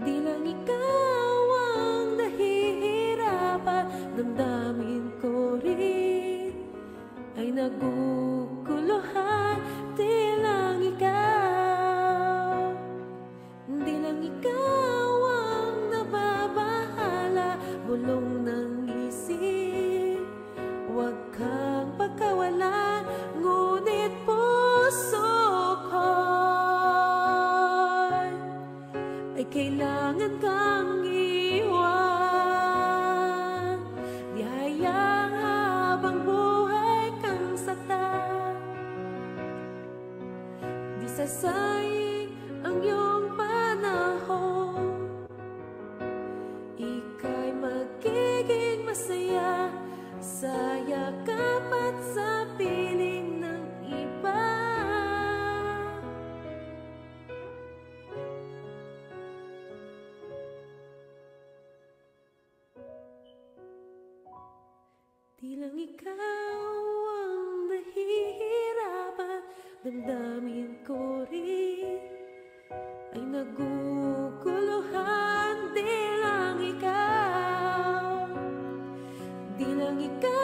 Di lang ikaw ang nahihirapan, damdamin ko rin ay naguguluhan. Di lang ikaw, di lang ikaw ang nababahala, bulong ng isip, huwag kang pagkawalan, ngunit puso ko'y ay kailangan kang iwan. Di hayang habang buhay kang saktan, di sasayang ang iyong panahon. Ika'y magiging masaya sa yakap at sa piling ng iba. Di lang ikaw ang nahihirapan, damdamin ko rin ay naguguluhan. Di lang ikaw, di lang ikaw